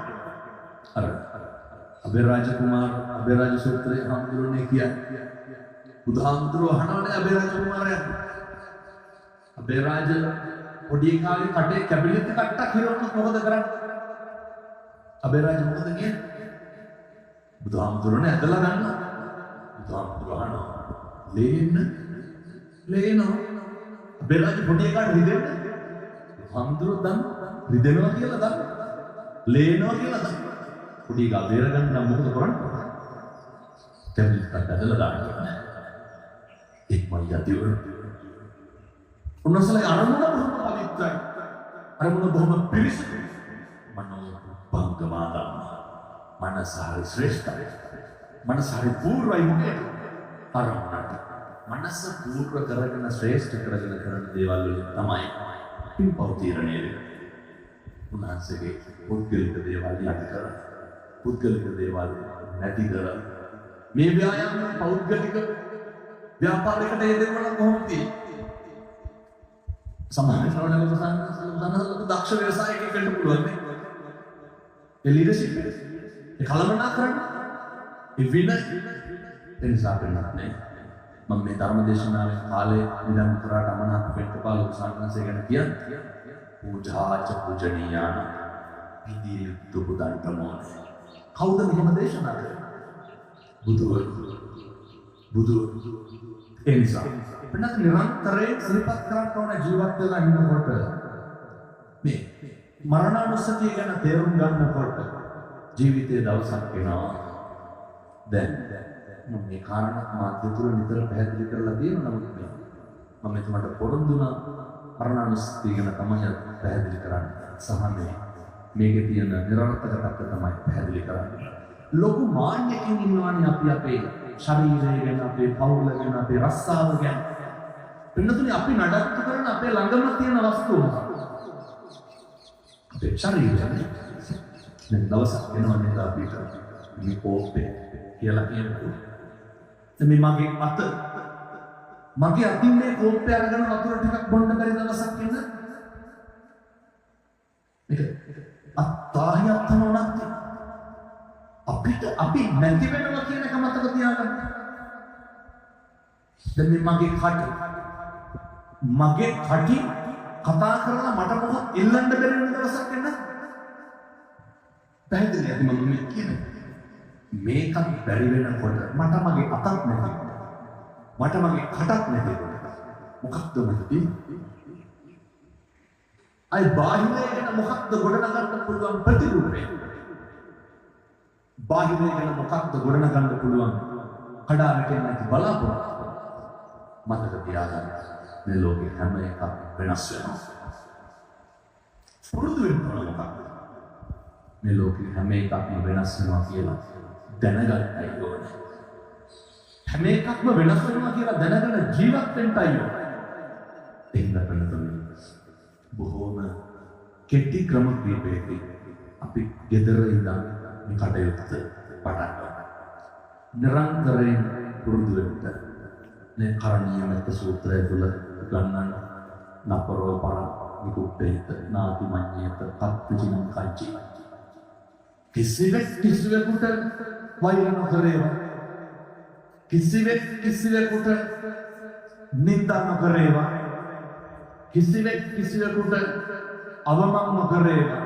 [SPEAKER 2] අර අබේරාජ සූත්‍රයේ හම්දුරනේ කියන්නේ බුදුහාමුදුරුවෝ අහනවනේ අබේරාජ කුමාරයා. අබේරාජ පොඩි කාලේ කටේ කැබිනට් කට්ටක් හිරවන්නත් මොකද කරන්නේ? අබේරාජ මොකද කියන්නේ? බුදුහාමුදුරනේ ඇදලා ගන්නවා. බුදුහාමුදුරුවෝ අහනවා ලේනෝ අබේරාජ පොඩි කාට රිදෙන්න? බුදුහාමුදුරුවෝ දන්න රිදෙනවා කියලා දන්න. ලේනවා කියලා දන්න. පොඩි ගා බේර ගන්න නම් මොකද කරන්නේ? කැබිනට් කට්ට ඇදලා දාන්න. එක්මයි යතිවර උන්වහන්සේලා අරමුණ බොහොම පවිත්‍රයි. අරමුණ බොහොම පිරිසිදුයි. මනෝ භංගමාදම් මනස හරි ශ්‍රේෂ්ඨයි. මනස හරි පූර්වයි මොකේද? අරමුණට මනස පූර්ව කරගෙන ශ්‍රේෂ්ඨ කරගෙන කරන දේවල් වලින් තමයි පින්පව් තීරණය වෙන්නේ. උන්වහන්සේගේ පුද්ගලික දේවල් යටි කර පුද්ගලික දේවල් නැති කර මේ ව්‍යායාම පෞද්ගලික ව්‍යාපාරයකට යෙදෙන්න කොහොමද තියෙන්නේ? සමාජ ශ්‍රවණවල සානසලක දක්ෂ ව්‍යවසායකයෙක් වෙන්න පුළුවන් නේ. ඒ ලීඩර්ෂිප් එක. ඒ කලමනාකරණ. ඒ විනය. ඒ නිසා වෙන්නේ මම මේ ධර්ම දේශනාවේ කාලේ විදන් කරාට අමනාප පෙට්ටපාල උසානන්සේ ගැන කියන්නේ. පූජාච පූජනීයාන විදියේ දුබුදන්ට මොනේ. කවුද මෙහෙම දේශනා කරන්නේ? බුදුවරු. ඒ නිසා වෙනත් නිරන්තරයෙන් සිහිපත් කරන්න ඕන ජීවත් වෙලා ඉන්නකොට මේ මරණානුස්සතිය ගැන තේරුම් ගන්නකොට ජීවිතයේ දවසක් එනවා. දැන් මම මේ කාරණා මාධ්‍ය තුල නිතර පැහැදිලි කරලා තියෙනවා. නමුත් මම එතුමාට පොරොන්දුනා මරණානුස්සතිය ගැන තමයි පැහැදිලි කරන්නේ. සහ මේකේ තියෙන නිරර්ථක තත්ත්ව තමයි පැහැදිලි කරන්නේ. ලොකු මාන්නයකින් ඉන්නවානේ අපි අපේ ශරීරය ගැන, අපේ පවුල ගැන, අපේ රස්සාව ගැන. පින්නතුනේ අපි නඩත්තු කරන අපේ ළඟම තියෙන වස්තුව මොකක්ද? අපේ ශරීරය. දැන් දවසක් වෙනවා නේද අපිට මේ කෝපේ කියලා කියනකොට. මේ මගේ අතින් මේ කෝප්පය අරගෙන වතුර ටිකක් බොන්න බැරි දවසක් ඉන්න. මේක අත්තාහියක් තමයි නැත්තේ. අපි නැති වෙනවා කියන එක මතක තියාගන්න. දැන් මගේ කටි කතා කරලා මට මොකක් ඉල්ලන්න බැරි වෙන දවසක් එන්න. පැහැදිලිද මම මේ කියන්නේ? මේකත් බැරි වෙනකොට මට මගේ අතක් නැති. මට මගේ කටක් නැති. මොකක්ද මට තියෙන්නේ? අය බාහිරේ ගැන මොකක්ද ගොඩනගන්න පුළුවන් ප්‍රතිරූපය? බාහිරේ ගැන මොකක්ද ගොඩනගන්න පුළුවන් කඩාවැටෙන්නේ නැති බලාපොරොත්තු? මතක තියාගන්න මේ ලෝකේ හැම එකක් වෙනස් වෙනවා. පුරුදු වෙන්න මොකක්ද? මේ ලෝකේ හැම එකක්ම වෙනස් වෙනවා කියලා දැනගන්නයි ඕනේ. හැම එකක්ම වෙනස් වෙනවා කියලා දැනගෙන ජීවත් වෙන්නයි ඕනේ. එහෙනම් වෙනතොනේ බොහෝම කෙටි ක්‍රම කීපයකින් අපි gedara ඉඳන් මේ කටයුත්ත පටන් ගන්නවා. නිරන්තරයෙන් පුරුදු වෙන්න මේ කරණීය මෙත්ත සූත්‍රය තුළ ගන්නන නපරෝ පරම් විකුප්පේත නාති මඤ්ඤේත කත්තිචින කංචි කිසිවෙකුට වෛර නොකරේවා. කිසිවෙකුට නින්දා නොකරේවා. කිසිවෙකුට අවමන් නොකරේවා.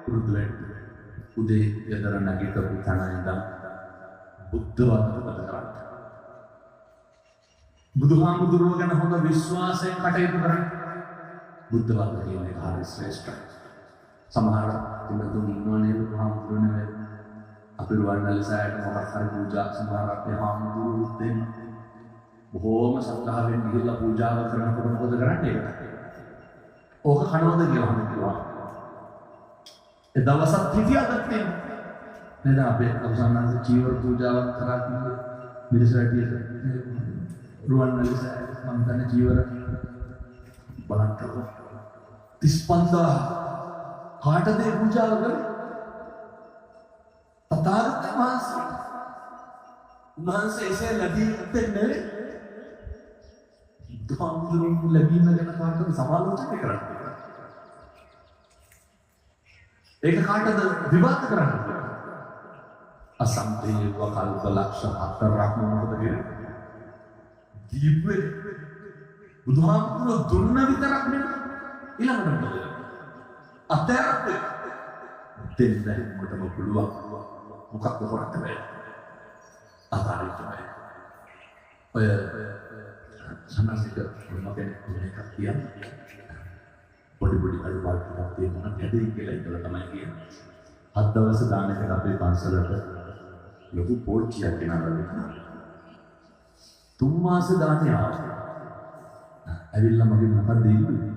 [SPEAKER 2] පුරුදු වෙන්න. උදේ ගෙදර නැගිටපු තැන ඉඳන් බුද්ධ වන්දන කරන්න. බුදුහාමුදුරුවෝ ගැන හොඳ විශ්වාසයෙන් කටයුතු කරන්න. බුද්ධ වන්දන කියන්නේ හරි ශ්‍රේෂ්ඨයි. සමහර දිනතුන් ඉන්නවනේ බුදුහාමුදුරුවනේ අපි රුවන්වැලිසෑයට මොකක් හරි පූජා සමහරක් හාමුදුරුවෝ දෙන්න බොහෝම සත්‍යාවෙන් ගිහිල්ලා පූජාව කරනකොට මොකද කරන්නේ? ඕක කනවද කියලා අහන්න කිව්වා. ඒ දවසක් හිටියාදත් නේද අපේ අවසානයේ චීවර පූජාවක් කරා කිව්වේ මිරිසවැටියට රුවන්වැලිසෑය මම දන්නේ චීවර බලන්න 35000 කාටද පූජාව කරේ? තථාගත වහන්සේ. උන්වහන්සේ එසේ ලැබීමෙන් නෙවෙයි. දුහාමුදුරුවෝ ලැබීම ගැන කාටද සමාලෝචනය කරන්නේ? ඒක කාටද විවාද කරන්නේ? අසම්පේය කල්ප ලක්ෂ 4ක් මොකද කියන්නේ? දීපේ බුදුහාමුදුරුවෝ දුන්න විතරක් නෙවෙයි ඊළඟට මොකද? අතරත් දෙන්න මොකටම පුළුවන්. මොකක්ද කරන්න බෑ. අතාරින්න බෑ. ඔය සම්මාසික මොකක්ද මේක කියන්නේ? පොඩි අඩුපාඩු ටිකක් තියෙනවා හැදෙයි කියලා ඉතල තමයි කියන්නේ. හත් දවස් දානකට අපේ පන්සලට ලොකු පෝච්චියක් ගෙනල්ලා 3 මාස දානේ ආවා. ඇවිල්ලා මගේ මොකක්ද ඉල්ලුවේ?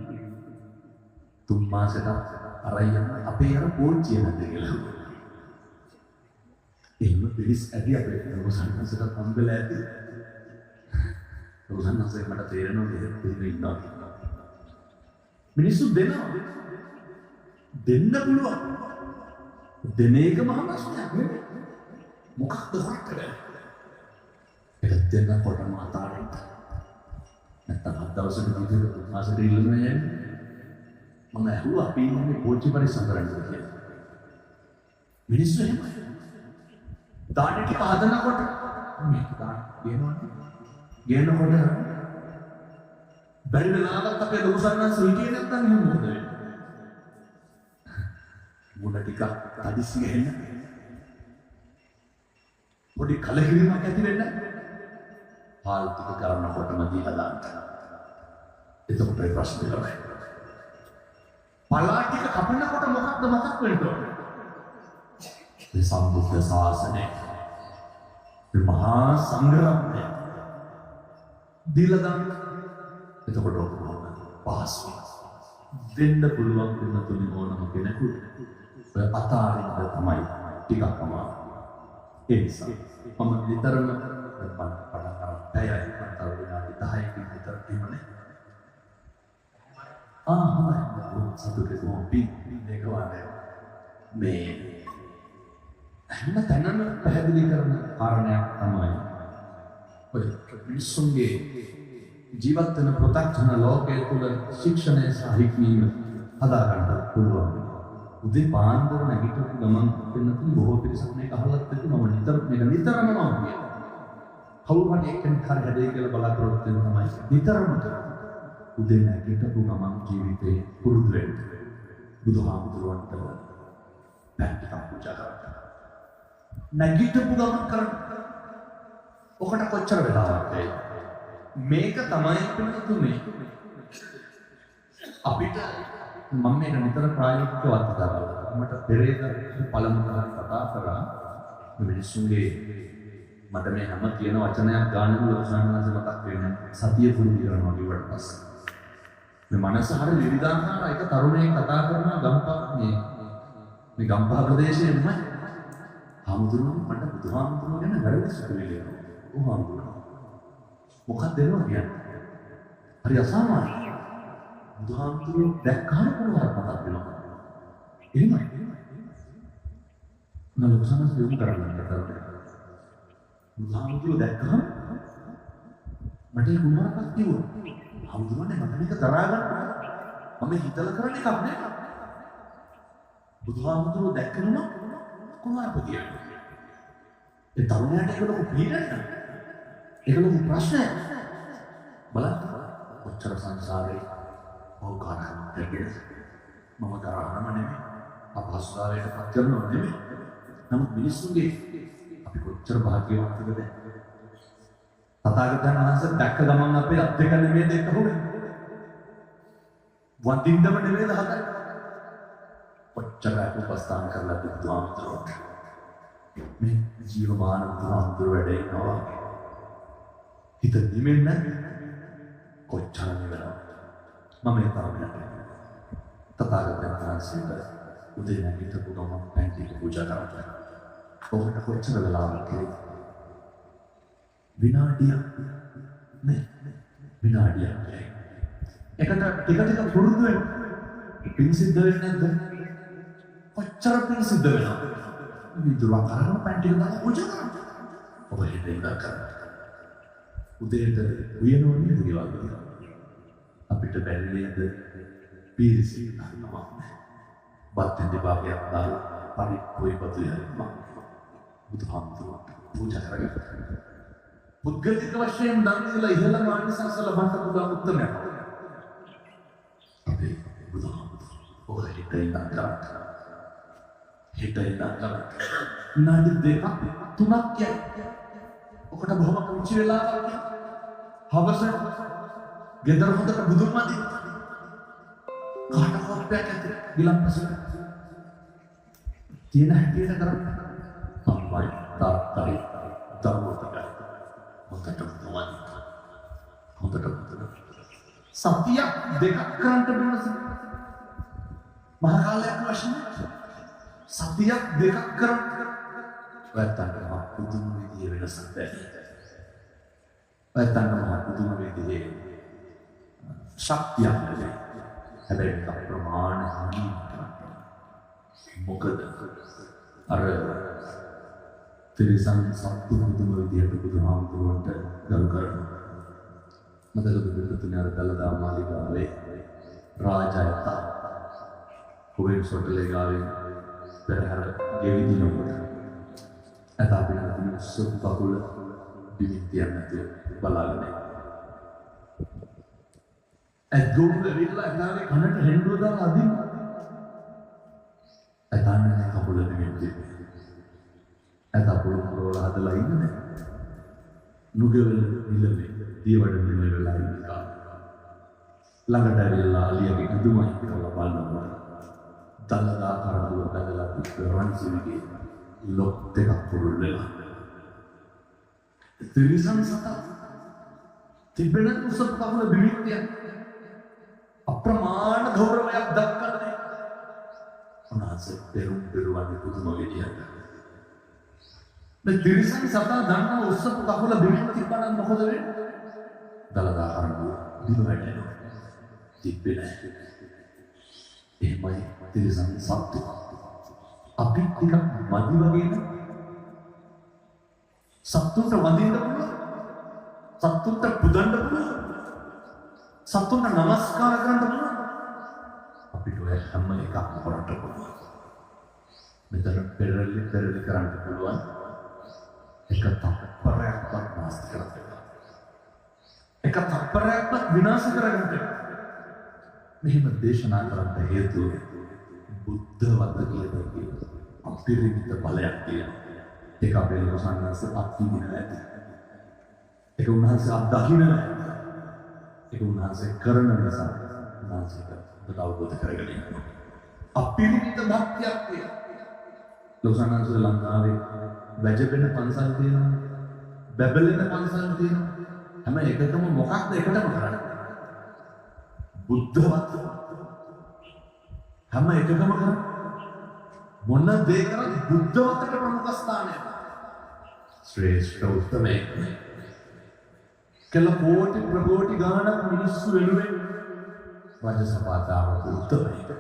[SPEAKER 2] 3 මාසෙට අරයන් අපේ අර පෝච්චිය නැද්ද කියලා. එහෙම පිළිස් ඇති අපේ රෝසන්නසට හම්බෙලා ඇති. රෝසන්නසේ මට තේරෙනවා මෙහෙම ඉන්නවා. මිනිස්සු දෙනවා. දෙන්න පුළුවන්. දෙන එක මහ ප්‍රශ්නයක් නෙවෙයි. මොකක්ද කරන්නේ? ඒක දෙන්නකොටම අතාරින්න. නැත්තම් හත් දවසක විතර මාසෙට ඉල්ලන යන්නේ. මම ඇහුවා අපි ඉන්නේ පෝච්චි පරිස්සම් කරන්න කියලා. මිනිස්සු එහෙමයි. දාන ටික හදනකොට මේක දාන ගේනවනේ. ගේනකොට බැරි වෙලාවකට අපේ ලොකු සන්නාස හිටියේ නැත්තම් එහෙම මොකද වෙන්නේ? මුණ ටික අදිසි ගහන්න. පොඩි කලකිරීමක් ඇති වෙන්න. පාල් ටික කරනකොටම දීලා දාන්න. එතකොට ප්‍රශ්නේ නැහැ. පලා ටික කපනකොට මොකක්ද මතක් වෙන්න ඕනේ? මේ සම්බුද්ධ ශාසනය. මේ මහා සංග්‍රහය. දීලා දාන්න. එතකොට පහසු දෙන්න පුළුවන් වෙන තුලින් ඕනම කෙනෙකුට ඔය අතාරින්න තමයි ටිකක් අමාරු. ඒ නිසා මම විතරම මම පටන් ගන්නයි මම තව විනාඩි 10කින් විතර එන්නේ. හොඳයි. සතුටේ කොම්පි මේක වානේ. මේ හැම තැනම පැහැදිලි කරන කාරණයක් තමයි ඔය මිනිස්සුන්ගේ ජීවත් වෙන ප්‍රත්‍යක්ෂ ලෝකයේ තුල ශික්ෂණය සහ හික්මීම හදා ගන්න පුළුවන්. උදේ පාන්දර නැගිටපු ගමන් වෙනතුන් බොහෝ පිරිසක් මේක අහලත් එක්ක මම නිතරම කියනවා. කවුරු හරි එක්කෙනෙක් හරි හැදේ කියලා බලාපොරොත්තු වෙන තමයි නිතරම උදේ නැගිටපු ගමන් ජීවිතේ පුරුදු වෙන්න. බුදුහාමුදුරුවන්ට පැහැදිලි පූජා කරන්න. නැගිටපු ගමන් කරන්න. ඔකට කොච්චර වෙලාවක් මේක තමයි පිළිතුනේ. අපිට මම මේක නිතර ප්‍රායෝගිකව අත්දැකලා මට පෙරේද පළමු කාලේ කතා කරා මිනිස්සුන්ගේ මට මේ හැම කියන වචනයක් ගන්න ලෝකසාරණාස මතක් වෙන්නේ සතිය පුරුදු කරනවා කියවට පස්සේ මේ මනස හරිය විවිධාකාර එක තරුණයෙක් කතා කරනවා ගම්පහ මේ ගම්පහ ප්‍රදේශයේම හාමුදුරුවෝ මට බුදුහාමුදුරුවෝ ගැන වැරදි සිතුවිලි එනවා. ඔව් හාමුදුරුවෝ මොකක්ද එනවා කියන්නේ? හරි අසාමාන්‍යයි. බුදුහාමුදුරුවෝ දැක්කම කොහොමද මතක් වෙනවා? එහෙමයි. නලොක්සනස් යොමු කරන්න කරන්නේ. බුදුහාමුදුරුවෝ දැක්කම මට ඒ කුමාරකක් තිබුණා. හාමුදුරුවනේ මට මේක දරා ගන්න මම හිතලා කරන එකක් නේ. බුදුහාමුදුරුවෝ දැක්කම කුමාරපතිය. ඒ තරුණයාට ඒක ලොකු පීඩනයක්. ඒක ලොකු ප්‍රශ්නයක්. බලන්න කොච්චර සංසාරේ ඕකාරම් දෙන්නේ. මම කරාම නෙමෙයි. අපහසුතාවයට පත් කරනව නෙමෙයි. නමුත් මිනිස්සුන්ගේ අපි කොච්චර භාග්‍යවන්තද? තථාගතයන් වහන්සේ දැක්ක ගමන් අපේ අත් දෙක නෙමෙයි දෙක හොනේ. වන්දින්නම නෙමෙයි හදන්නේ. කොච්චර උපස්ථාන කරලා බුදුහාමුදුරුවෝ මේ ජීවමාන බුදුහාමුදුරුවෝ වැඩ ඉන්නවා. හිත නිමෙන්න කොච්චර නිවනවා. මම ඒ තරමට තථාගතයන් වහන්සේට උදේ නැගිටපු ගමන් පැන්ටික පූජා කරනවා. ඔහුට කොච්චර වෙලාවක් විනාඩියක් නේ විනාඩියක් එකට ටික පුරුදු වෙන්න පින් සිද්ධ වෙන්නේ නැද්ද? කොච්චර පින් සිද්ධ වෙනවද? විදුලා කරන පැන්ටික දාලා පූජා කරනවා. ඔබ හිතේ කරා උදේට උයනෝනේ දිවල් අපිට බැරි නේද පීරිසි කරනවා. බත්තෙන් දෙපාරක් දාලා පරිප්පුයි පතු යනවා. බුදුහාමුදුරුවෝ පූජා කරගන්න. පුද්ගලික වශයෙන් දන් දීලා ඉහළ මානසංස ලබන්න පුළුවන් උත්තරයක්. අපි බුදුහාමුදුරුවෝ ඔය හිතේ ඉඳලා විනාඩි දෙකක් තුනක් යයි. ඔකට බොහොම කුංචි වෙලාවක් හවස ගෙදර හොඳට බුදුන් වහන්සේ කාට කොප්පයක් ඇති ගිලම්පසට තියෙන හැටියට කරන්නේ අම්මයි තාත්තයි දරුවෝටයි හොඳට සතිය දෙකක් කරන්න වෙනස මහා කාලයක් වශයෙන් සතියක් දෙකක් කරන්න වැත්තන්න පුදුම විදිහේ වෙනසක් දැනෙනවා. වැත්තන්න පුදුම විදිහේ ශක්තියක් ලැබෙනවා. හැබැයි අප්‍රමාණ මොකද අර තිරිසන් සත්තු පුදුම විදිහට බුදුහාමුදුරුවන්ට ගරු කරනවා. මතකද බුදුතුමා අර දලදා මාලිගාවේ රාජයත කොවෙන් සොටලේ ගාවේ පෙරහැර ගෙවිදිනකොට අතාපින සුත් බකුල දිවිතියක් නැතුව බලාගෙන ඇද්ගොඩ වෙවිලා එනාගේ කනට හෙන්ඩුව දාලා අදින්න ඇතාන්නේ කකුල නෙමෙයි ඇතා පොළොව හදලා ඉන්නේ නුගෙවල නිලමේ දියවඩ නිල වෙලා ඉන්න කාලේ ළඟට ඇවිල්ලා අලියගේ දුමයි කියලා බලනවා දලදා කරඬුව බැලලා පිටරන් සිවිගේ ලොක් දෙකක් පුරුල් වෙලා තිරිසන් සතා තිබෙන උසස් කකුල බිමිත්තිය අප්‍රමාණ ගෞරවයක් දක්වන්නේ උන්වහන්සේ පෙරුම් පෙරුවන්නේ පුදුම විදියට මේ තිරිසන් සතා දන්නා උස්සපු කකුල බිමින් තිබ්බනම් මොකද වෙන්නේ? දලදා කරඬුව දිව වැටෙනවා. තිබ්බේ නැහැ. එහෙමයි තිරිසන් සත්තු. අපි ටිකක් මදි වගේ නේ. සත්තුන්ට වඳින්න පුළුවන්. සත්තුන්ට පුදන්න පුළුවන්. සත්තුන්ට නමස්කාර කරන්න පුළුවන්. අපිට ඔය හැම එකක්ම කරන්න පුළුවන්. මෙතන පෙරලි කරන්න පුළුවන්. එක තප්පරයක්වත් නාස්ති කරන්න බෑ. එක තප්පරයක්වත් විනාශ කරගන්න බෑ. මෙහෙම දේශනා කරන්න හේතුව බුද්ධ වද කියන අපිරිමිත බලයක් තියෙනවා. ඒක අපේ ලෝසන්නස අත්විඳින නැති. ඒක උන්වහන්සේ අත්දකින්න නැති. ඒක උන්වහන්සේ කරන නිසා උන්වහන්සේට අවබෝධ කරගෙන ඉන්නවා. අපිරිමිත භක්තියක් තියෙනවා. ලෝසන්නස ලංකාවේ වැජබෙන පන්සල් තියෙනවා. බැබලෙන පන්සල් තියෙනවා. හැම එකකම මොකක්ද එකටම කරන්නේ? බුද්ධවත් හැම එකකම කරන්නේ මොන දේ කරත් බුද්ධවතට ප්‍රමුඛ ස්ථානය. ශ්‍රේෂ්ඨ උත්තමයි. කළ කෝටි ප්‍රකෝටි ගානක් මිනිස්සු වෙනුවෙන් රජසභාතාව උත්තමයි.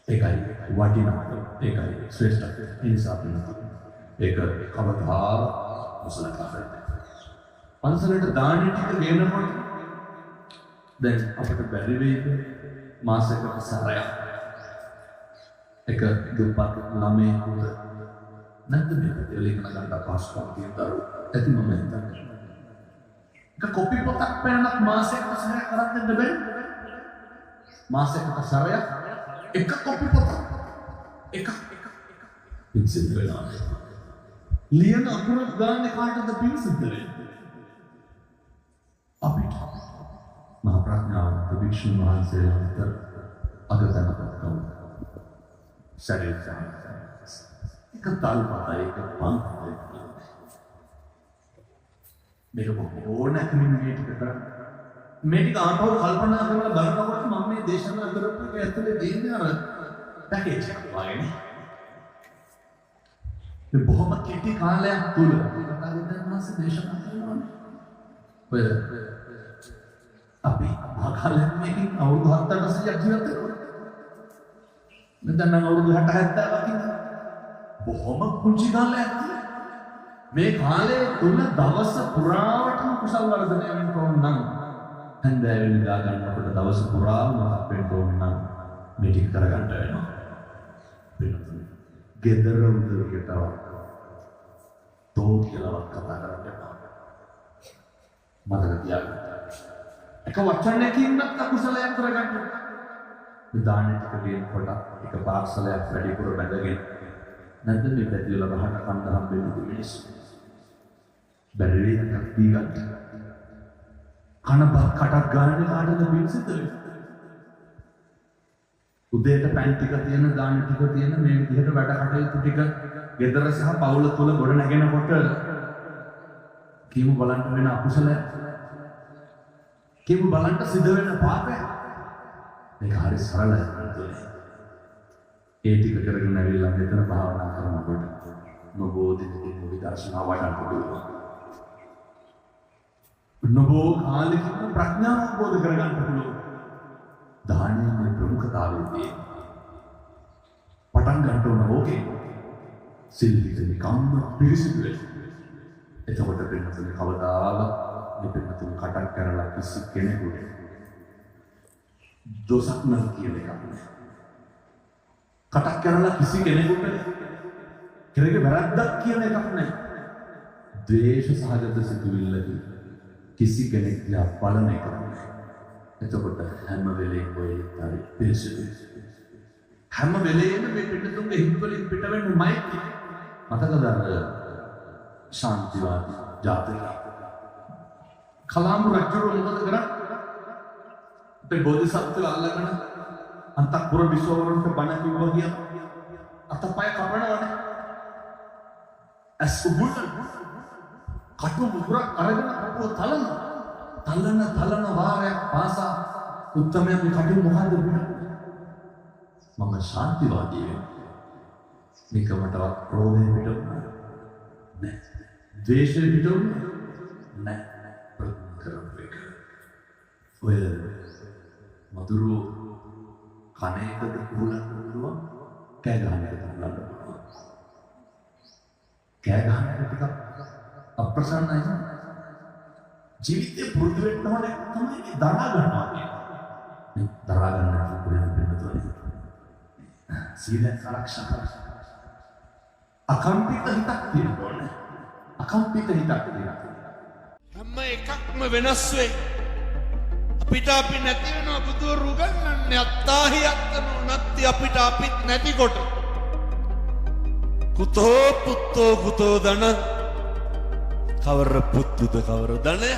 [SPEAKER 2] ඒකයි වටිනා. ඒකයි ශ්‍රේෂ්ඨ. ඉන්සාපින. ඒක කවදා මුසලකා කරන්නේ. පන්සලට දාන ටික ගේනකොට දැන් අපිට බැරි වෙයිද මාසයකට සැරයක් එක දුප්පත් ළමයෙකුට නැත්නම් මේ දෙලිකන ගන්න පාස්කම් කියන දරුවෝ ඇති මම හිතන්නේ. එක කොපි පොතක් පෙන්නක් මාසයකට සැරයක් කරන් දෙන්න බැරි. මාසයකට සැරයක් එක කොපි පොතක් එක පින්සිල් වෙනවා. ලියන අකුරක් ගන්න කාටද පින්සිල් දෙන්නේ? අපිට මහා ප්‍රඥාවන්ත භික්ෂුන් වහන්සේලාට අගතනපත් කවුද? ශරීරය. එක තල්පතයි එක පන්තියි. මේක ඕනෑකමින් මේ ටික කරන්නේ. මේ ටික ආපහු කල්පනා කරලා බලනකොට මම මේ දේශනා කරපු එක ඇතුලේ දෙන්නේ අර පැකේජ් එකක් වගේ. මේ බොහොම කෙටි කාලයක් තුල කතාවෙන් මාසේ දේශනා කරනවා. ඔය අපි ආකාලයෙන් මේකින් අවුරුදු 7-800ක් ජීවත් වෙනවා. මෙතන අවුරුදු 60-70ක් ඉන්නවා. බොහොම කුංචි කාලයක්. මේ කාලේ තුන දවස පුරාවටම කුසල් වර්ධනය වෙන්න ඕන නම් හන්දෑවෙන් ගා ගන්නකොට දවස පුරාම අපෙන් ඕන නම් මේ ටික කරගන්න වෙනවා. ගෙදර උදවියටවත් තෝ කියලාවත් කතා කරන්න එපා. මතක තියාගන්න. එක වචනයකින්වත් අකුසලයක් කරගන්න. දානෙ ටික දෙනකොට එක පාර්සලයක් වැඩිපුර බැඳගෙන නැත්නම් මේ පැතිවල රහට කන්න හම්බෙන්නේ මිනිස්සු. බැරි වෙනකක් දී ගන්න. කනපත් කටක් ගන්න කාටද පිළිසිත වෙන්නේ? උදේට පැන් ටික තියෙන දාන ටික තියෙන මේ විදිහට වැඩ කටයුතු ටික ගෙදර සහ පවුල තුල ගොඩ නැගෙනකොට කීමු බලන්න වෙන අකුසලයක්. කීමු බලන්න සිද්ධ වෙන පාපයක්. මේක හරි සරලයි නේද? ඒ ටික කරගෙන ඇවිල්ලා මෙතන භාවනා කරනකොට නොබෝ දිනකින් විදර්ශනා වඩන්න පුළුවන්. නොබෝ කාලෙකින් ප්‍රඥාව අවබෝධ කරගන්න පුළුවන්. දානයේ ප්‍රමුඛතාවයේදී පටන් ගන්න ඕන ඕකේ සිල්විතේ කම්ම පිරිසිදු වෙයි. එතකොට වෙනතුනේ කවදාවත් මෙතනතුනේ කටක් කරලා කිසි කෙනෙකුට දොසක් නම් කියන එකක් නෑ. කටක් කරලා කිසි කෙනෙකුට කෙරෙගේ වැරද්දක් කියන එකක් නෑ. ද්වේෂ සහගත සිතුවිල්ලකින් කිසි කෙනෙක් දිහා බලන එකක් නෑ. එතකොට හැම වෙලේම ඔය හරි පිළිසිදු. හැම වෙලේම මේ පිටුතුන්ගේ හිත්වලින් පිට වෙන්නේ මයික්. මතකද අර ශාන්තිවාදී ජාතක. කලාම් රජුරු මොකද කරන්නේ? ඒ බෝධිසත්ව අල්ලගෙන අන්තපුර විශ්වවරුන්ට බණ කිව්වා කියන අතපය කපනවනේ. අසුබුල් කටු මුගුරක් අරගෙන අපෝ තලන වාරයක් පාසා උත්තමයන් කටු මොකද්ද බුණා? මම ශාන්තිවාදී වෙනවා. නිකමටවත් ක්‍රෝධයෙන් පිට වුණා. නෑ. ද්වේෂය පිටවුන නෑ. ප්‍රගුණ කරපු එක. ඔය මధుරෝ කන එකද කුලන්න පුළුවන්, කෑ ගහන එකද කුලන්න පුළුවන්. කෑ ගහන එක ටිකක් අප්‍රසන්නයි නේද? ජීවිතේ පුරුදු වෙන්න ඕනේ තමයි මේ දරා ගන්නවා කියන්නේ. මේ දරා ගන්න පුළුවන් වෙනතෝනේ. සීල ආරක්ෂා කරනවා. අකම්පිත හිතක් තියෙන්න ඕනේ. අකම්පිත හිතක් තියෙනවා.
[SPEAKER 1] හැම එකක්ම වෙනස් වෙයි. අපිට අපි නැති වෙනවා බුදුවරු උගන්වන්නේ අත්තාහි අත්තනෝ නත්ති අපිට අපිත් නැතිකොට. කුතෝ පුත්තෝ කුතෝ ධන කවර පුත්තුද කවර ධනය